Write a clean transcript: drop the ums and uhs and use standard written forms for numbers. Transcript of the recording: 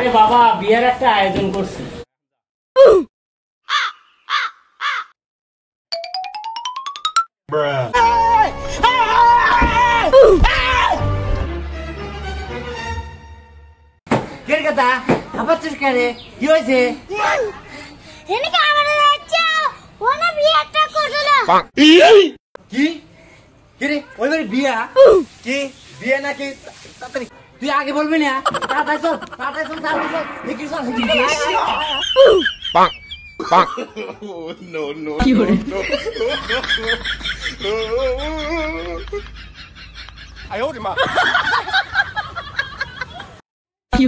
বাবা বিয়ের একটা আয়োজন করছি। কি হয়েছে? বিয়া কি বিয়ে নাকি? তুই আগে বলবি না? কি